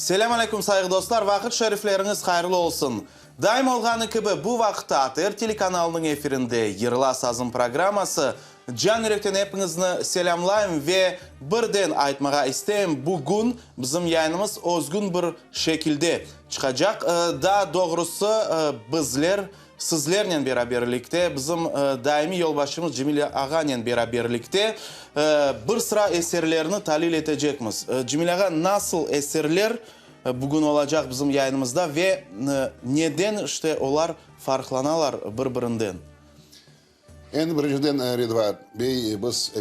Selam aleyküm saygı dostlar. Vakit şerifleriniz hayırlı olsun. Daim olğanı gibi bu vakitte ATR telekanalının efirinde Yırla Sazın programması. Can yürekten hepinizni selamlayım ve birden aytmağa isteyim. Bugün bizim yayınımız özgün bir şekilde çıkacak. Daha doğrusu bizler sizlerle beraberlikte, bizim daimi yolbaşımız Cemile Ağa'yla beraberlikte bir sıra eserlerini talil edeceğimiz. Cemile Ağa nasıl eserler bugün olacak bizim yayınımızda ve neden işte onlar farklanarlar birbirinden? En birinciden Rıdvan Bey, biz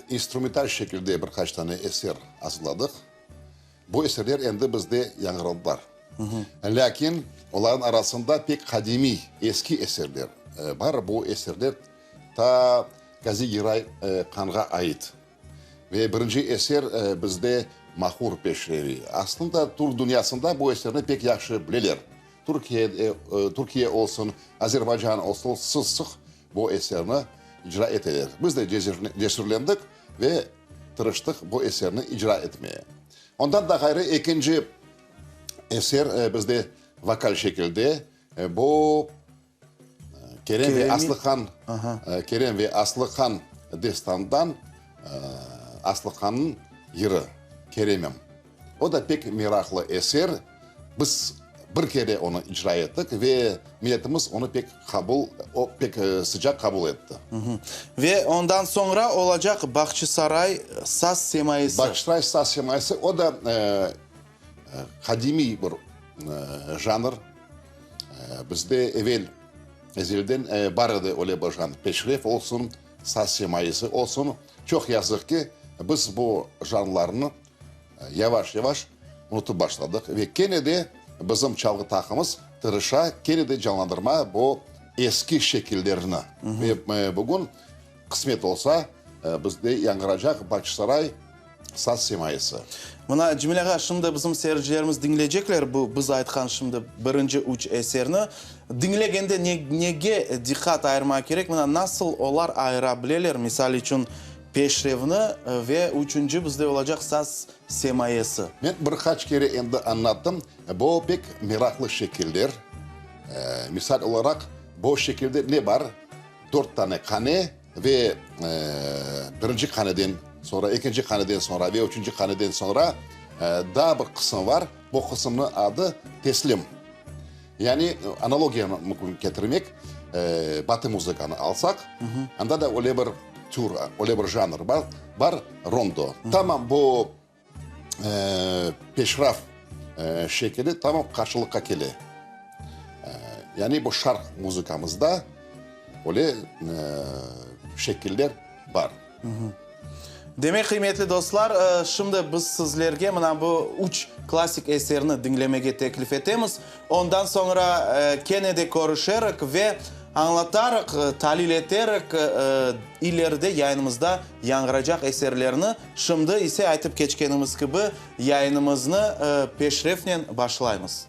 instrumental şekilde birkaç tane eser hazırladık. Bu eserler endi bizde yankıladılar. Lakin onların arasında pek kadimi, eski eserler var. Bu eserler ta Gazi Giray Kan'a ait. Ve birinci eser bizde Mahur Peşrevi. Aslında Türk dünyasında bu eserini pek yaxşı bilirler. Türkiye olsun, Azerbaycan olsun, sık bu eserini icra ettiler. Biz de cesurlendik ve tırıştık bu eserini icra etmeye. Ondan da gayrı ikinci eser bizde vokal şekilde bu Kerem ve Aslıhan destandan Aslıhan'ın yırı Kerem'im. O da pek meraklı eser. Biz bir kere onu icra ettik ve milletimiz onu pek sıcak kabul etti. Ve ondan sonra olacak Bahçesaray Saz Semayesi. Bahçesaray Saz Semayesi o da kadimi bir janr. Bizde ezelden vardı öyle bir janr. Peşref olsun, Saz Semayesi olsun. Çok yazık ki biz bu janrlarını yavaş yavaş unutup başladık ve gene de bizim çalgı takımız tırışa gene de canlandırma bu eski şekillerini. Ve bugün kısmet olsa bizde yankıracak Bahçesaray Saz Semayesi. Buna Cemile Ağa, şimdi bizim seyircilerimiz dinleyecekler bu biz aytkan şimdi birinci uç eserini. Dinlegende nege dikkat ayırmak gerek? Buna nasıl onlar ayırabilirler? Misal için Peşrevni ve üçüncü bizde olacak Saz Semayesi. Ben birkaç kere endi anlattım. Bu pek meraklı şekiller. Misal olarak bu şekilde ne var? 4 tane kane ve birinci kaneden sonra, ikinci kaneden sonra ve üçüncü kaneden sonra daha bir kısım var. Bu kısmın adı teslim. Yani analogiya getirmek, Batı müzikanı alsak, anda da öyle bir tür, öyle bir janr var rondo. Tamam bu peşraf şekli tamam karşılıklı geliyor. Yani bu şark müzikamızda öyle şekiller var. Demek kıymetli dostlar, şimdi biz sizlerge bu üç klasik eserini dinlemeye teklif etemiz. Ondan sonra Kenne'de görüşerek ve anlatarak, talil ederek ileride yayınımızda yankıracak eserlerini. Şimdi ise aytıp geçkenimiz gibi yayınımızını peşrefle başlayımız.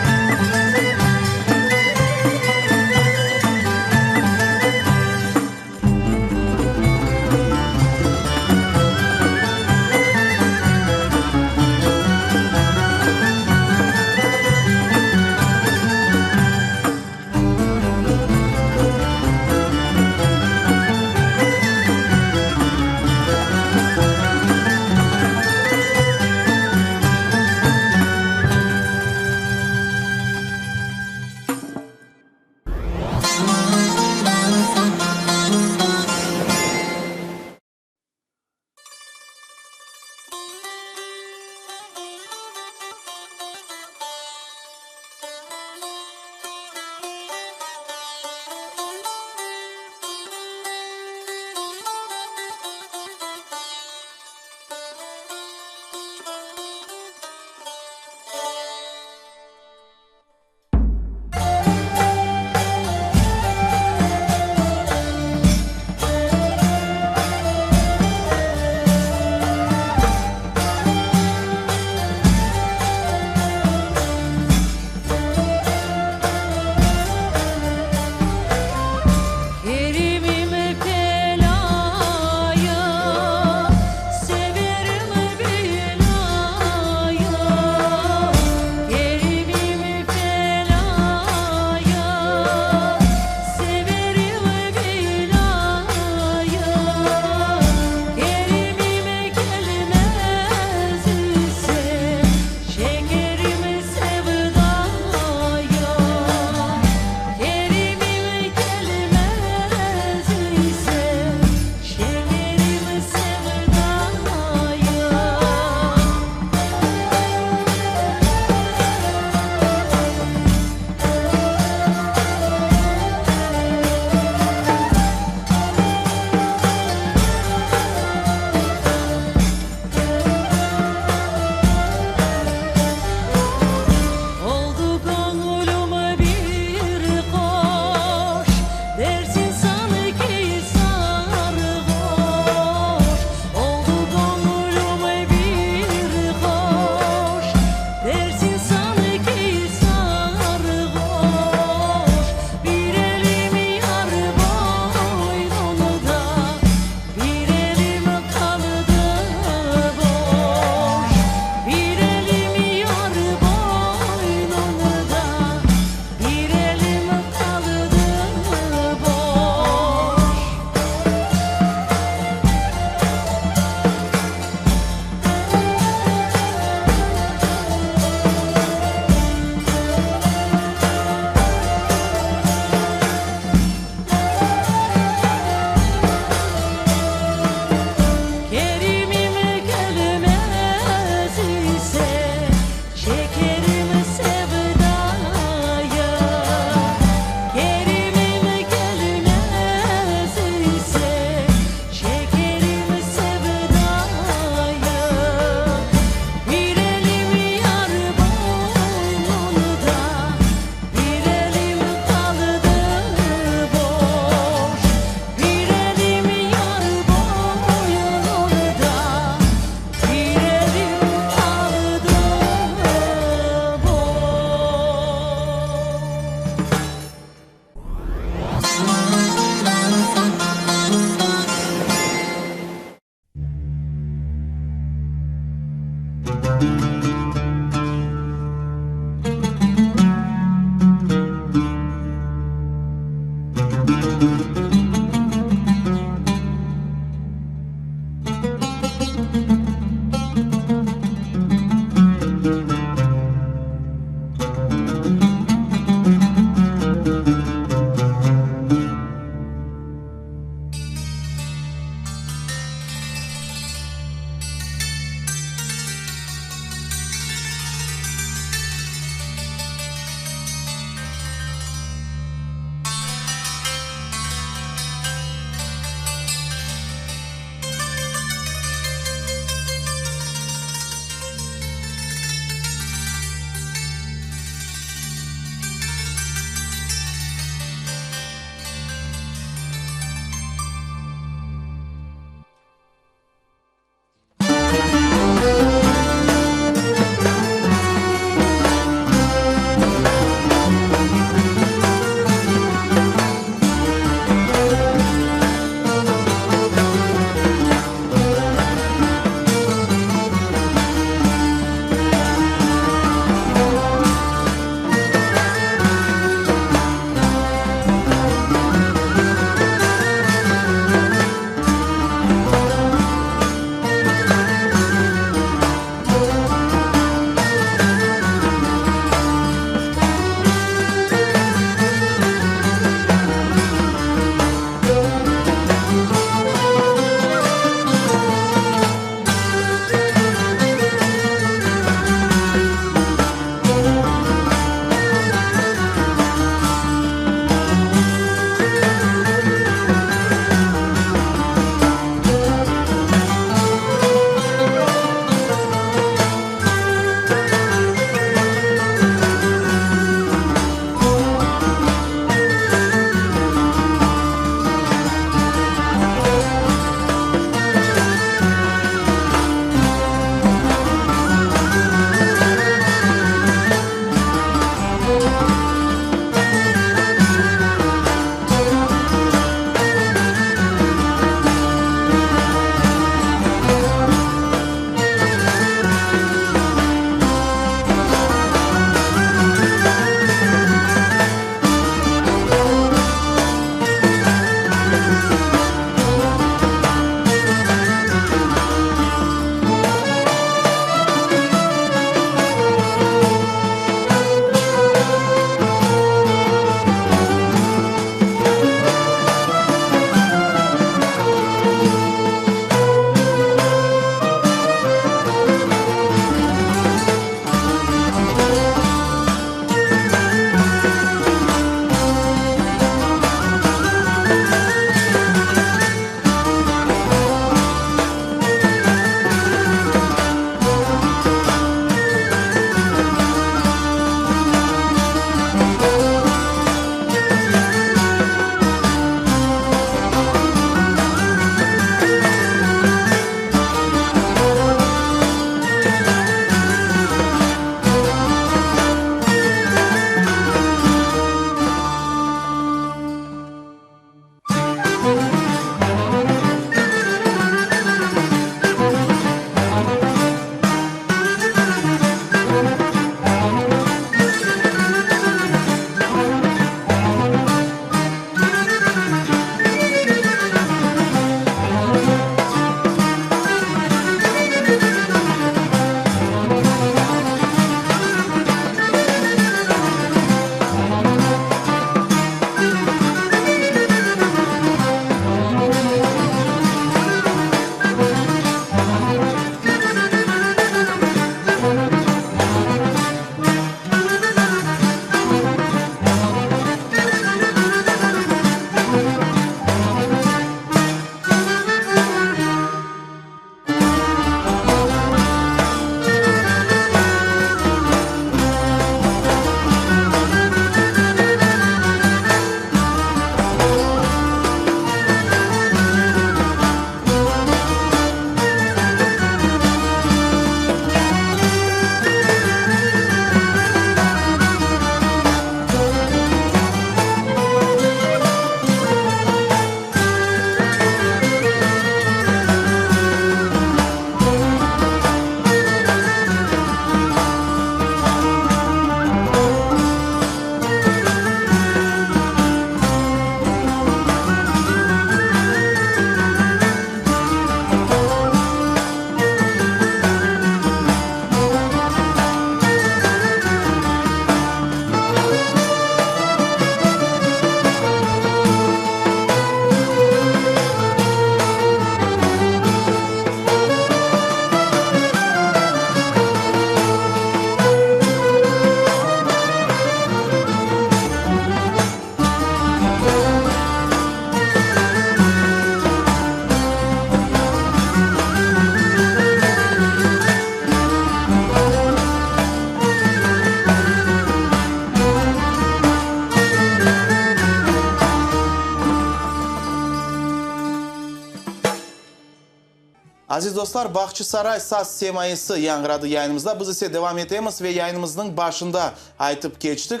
Aziz dostlar, Bahçısaray Saz Semayısı yangradı yayınımızda. Biz ise devam etemiz ve yayınımızın başında aytıp geçtik.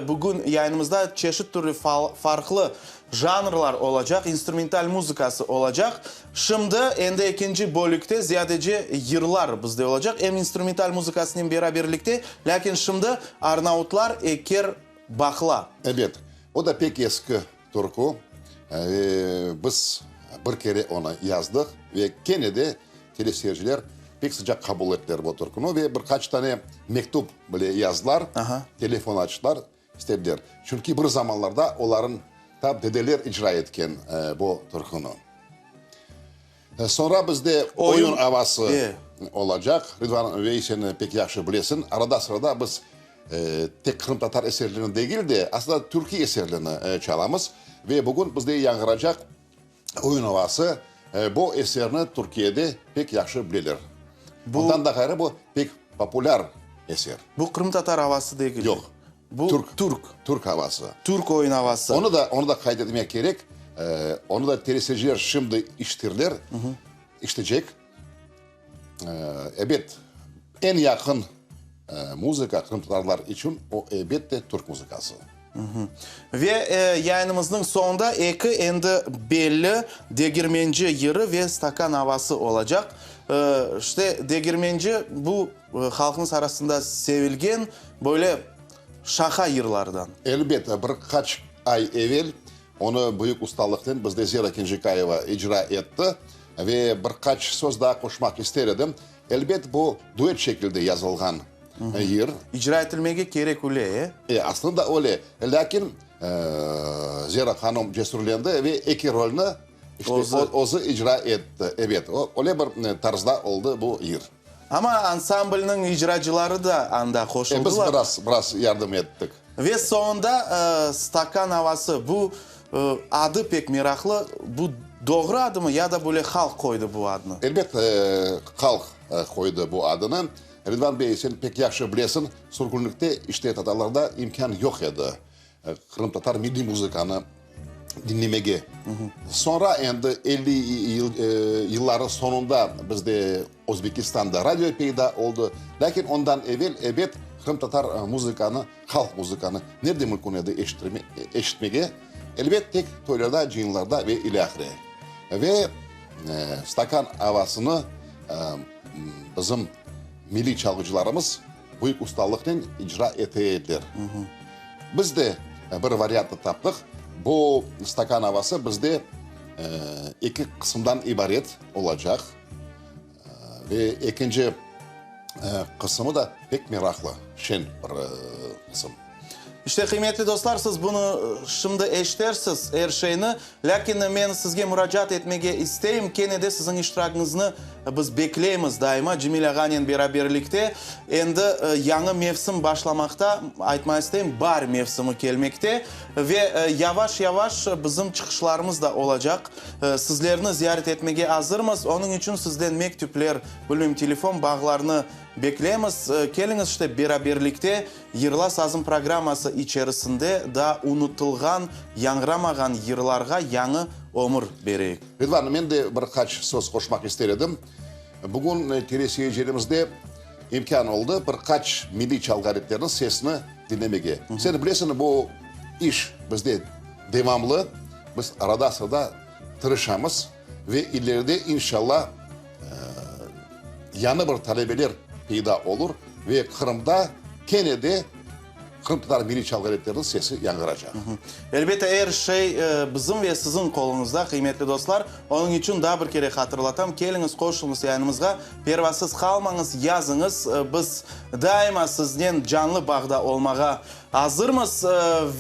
Bugün yayınımızda çeşit türlü farklı janrlar olacak, instrumental muzikası olacak. Şimdi endi ikinci bölükte ziyadece yırlar bizde olacak. Hem instrumental muzikasının beraberlikte, lakin şimdi Arnavutlar eker bakla. Evet, o da pek eski türkü. Biz bir kere onu yazdık ve gene de teleseyirciler pek sıcak kabul ettiler bu türkünü ve birkaç tane mektup böyle yazdılar, telefon açtılar, istediler. Çünkü bir zamanlarda onların tabi dedeler icra etken bu türkünü. Sonra bizde oyun havası olacak. Rıdvan Bey sen pek yaxşı bilesin. Arada sırada biz tek Kırım Tatar eserlerini değil de aslında Türkiye eserlerini çalamız. Ve bugün bizde yankıracak oyun havası bu eserini Türkiye'de pek yaxşı bilir. Ondan da gayrı bu pek popüler eser. Bu Kırım Tatar havası değil. Yok. Bu Türk havası. Türk oyun havası. Onu da kaydetmek gerek. Onu da teleseyirciler şimdi iştirler, işleyecek. Evet, en yakın müzika Kırım Tatarlar için o elbette Türk müzikası. Ve yayınımızın sonunda iki endi belli Degirmenci yırı ve stakan havası olacak. İşte Degirmenci bu halkımız arasında sevilgen böyle şaka yırlardan. Elbette birkaç ay evvel onu büyük ustalıktan bizde Zira Kenjikayeva icra etti ve birkaç söz daha koşmak isterim. Elbette bu duet şekilde yazılgan yer. İcra edilmeye gerek öyle. Aslında öyle. Lakin Zira Hanım cesurlendi ve iki rolünü işte ozu icra etti. Evet, öyle bir tarzda oldu bu yer. Ama ansamblının icracıları da anda koşuldular. Biz biraz yardım ettik. Ve sonunda stakan havası bu adı pek meraklı. Bu doğru adı mı ya da böyle halk koydu bu adını? Elbette halk koydu bu adını. Rıdvan Bey sen pek yaxşı bilesin. Sürgünlükte işte Tatarlarda imkan yok idi. Kırım Tatar milli müzikanı dinlemeye. Sonra endi 50 yılların sonunda bizde Özbekistan'da radyo peyda oldu. Lakin ondan evvel evet Kırım Tatar müzikanı, halk müzikanı nerede mümkün idi eşitmeye? Elbette tek toylarda, ciyinlarda ve ilahire. Ve stakan havasını bizim milli çalgıcılarımız büyük ustalıkla icra ettiler. Biz de bir varyantı taptık. Bu stakan havası bizde iki kısımdan ibaret olacak. Ve ikinci kısmı da pek meraklı, şen bir kısım. İşte kıymetli dostlar, siz bunu şimdi eşitersiniz her şeyini. Lakin ben sizge müracaat etmeye isteyim. Gene de sizin iştirakınızı biz bekleyimiz daima. Cemil Ağa'nın beraberlikte. Endi yanı mevsim başlamakta, aytmayı isteyim, bar mevsimi gelmekte. Ve yavaş yavaş bizim çıkışlarımız da olacak. Sizlerini ziyaret etmeye hazırmız. Onun için sizden mektuplar, bölüm telefon bağlarını bekleyemiz. Geliniz işte beraberlikte Yırla Sazın programması içerisinde da unutulgan, yangramagan yırlarga yanı ömür bereyik. Rıdvan, ben de birkaç söz koşmak istedim. Bugün teleseyircilerimizde imkan oldu birkaç milli çalgı sesini dinlemeye. Sen bilirsin bu iş bizde devamlı. Biz arada sırada tırışamız ve ileride inşallah yanı bir talebeler peyda olur ve Kırım'da Kenne'de Kırım Tatar milli çalgı sesi yankıracak. Elbette her şey bizim ve sizin kolunuzda kıymetli dostlar. Onun için daha bir kere hatırlatam. Keliniz, koşulunuz yanımızga. Pervasız kalmanız, yazınız. Biz daima sizden canlı bağda olmağa hazırmız.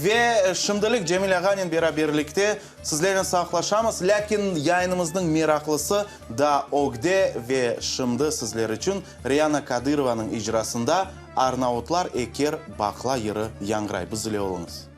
Ve şimdilik Cemil Ağa'nın beraberlikte sizlerle sağlaşamız. Lakin yayınımızın meraklısı da Ogde ve şimdi sizler için Riyana Kadyrova'nın icrasında Arnavutlar eker bakla yırı yangray. Bizle olunuz.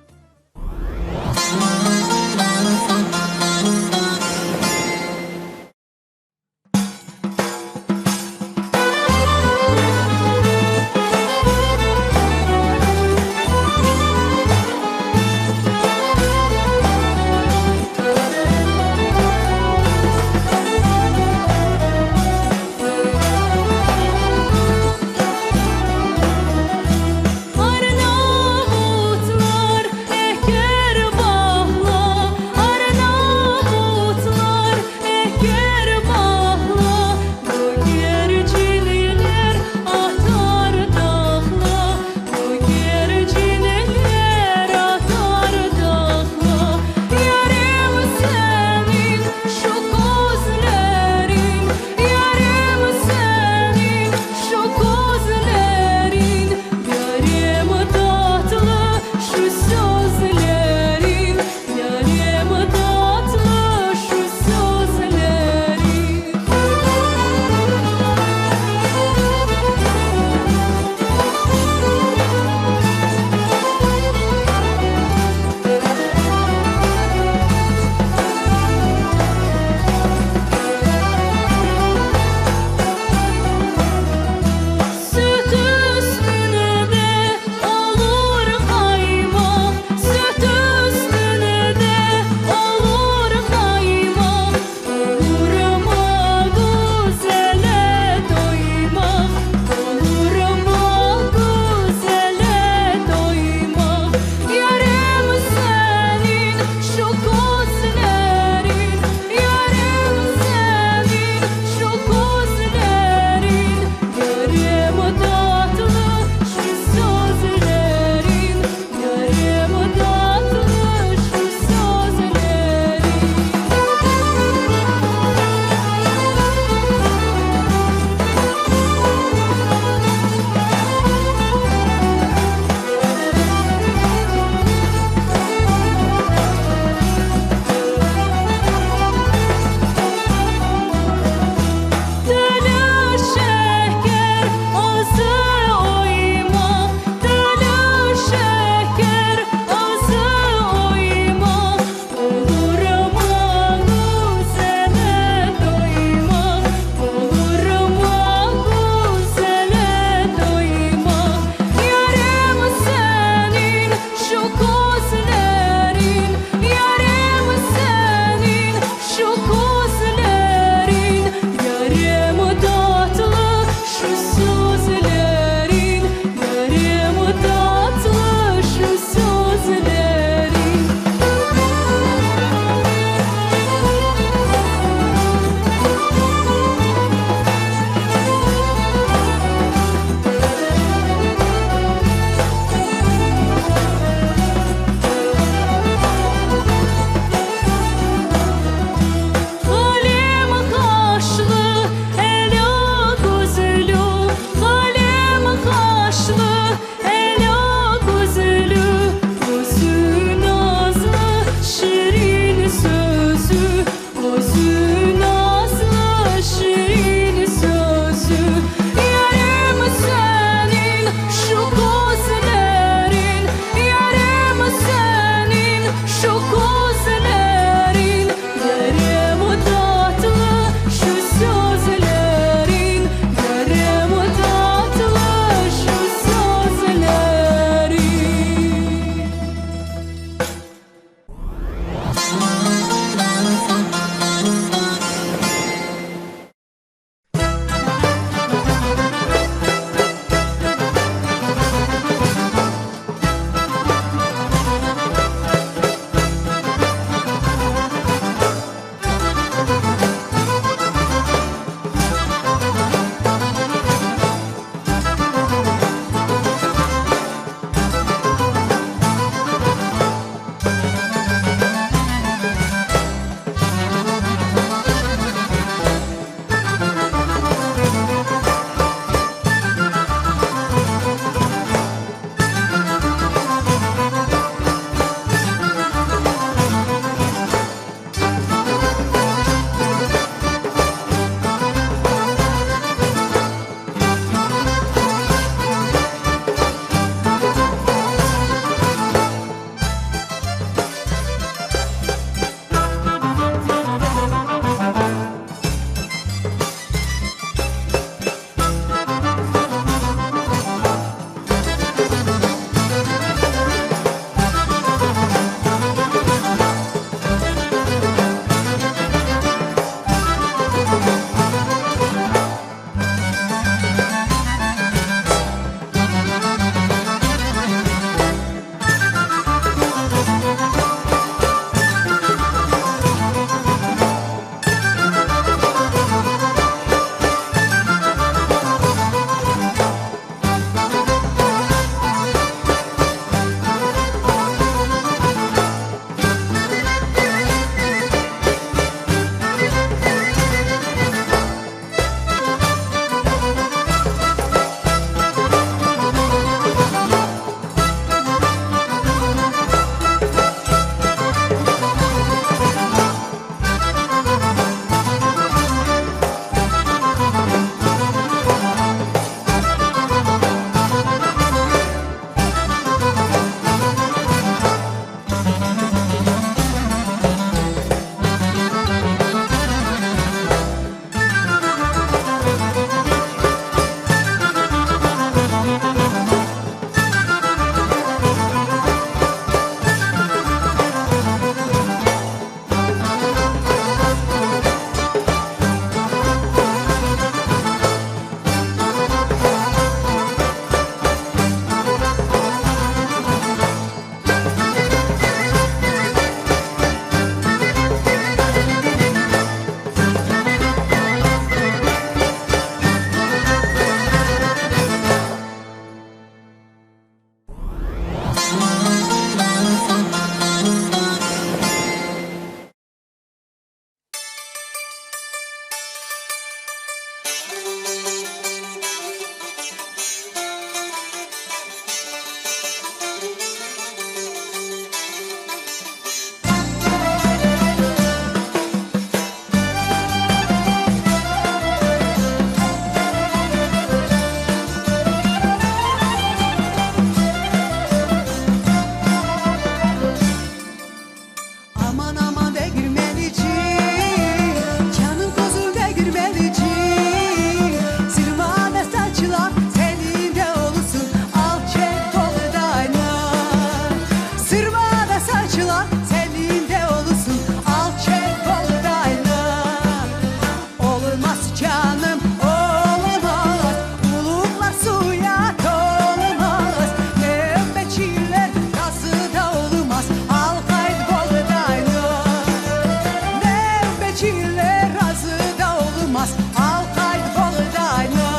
Növbetçiler razı da olmaz. Al kaydı buğdayını.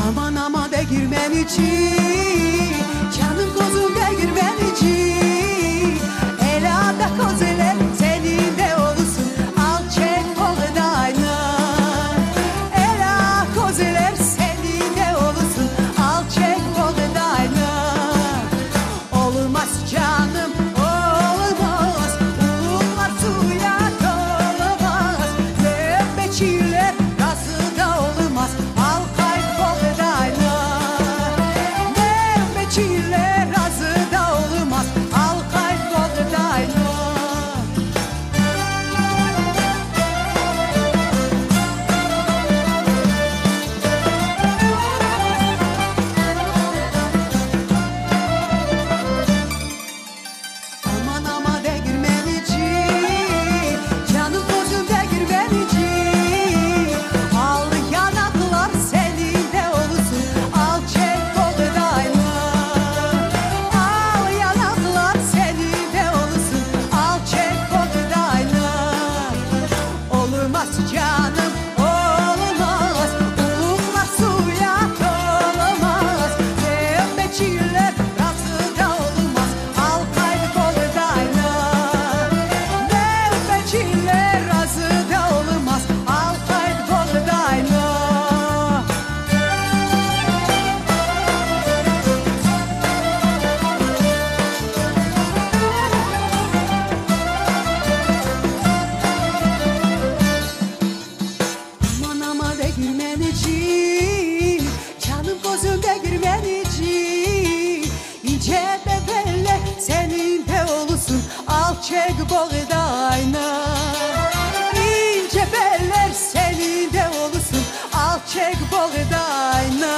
Aman ama de girmenici, canım gözüm de girmenici. Elada kozeler senin de olsun, al çek buğdayını. Ela kozeler senin de olsun, al çek buğdayını. Olmaz canım, olmaz, uluklar suya dolamaz. Növbetçiler razı da olmaz, al kaydı buğdayını. Növbetçiler razı da olmaz, al kaydı buğdayını. Aman ama de girmenici, canım gözüm de girmenici. Al yanaklar senin de olsun, al çek buğdayını. Al yanaklar senin de olsun, al çek buğdayını. Olmaz canım, olmaz, uluklar suya dolamaz. Növbetçiler razı da olmaz, al kaydı buğdayını. Növbetçiler razı da olmaz, al kaydı buğdayını. Aman ama de girmenici, canım gözüm de girmenici. İnce bebeller senin de olsun, al çek buğdayını. İnce beller senin de olsun, al çek buğdayını.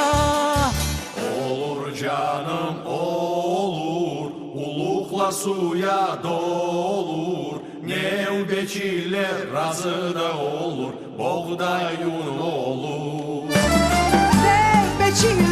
Olur canım olur, uluklar suya dolur. Növbetçiler razı da olur, buğday unu olur. Növbetçiler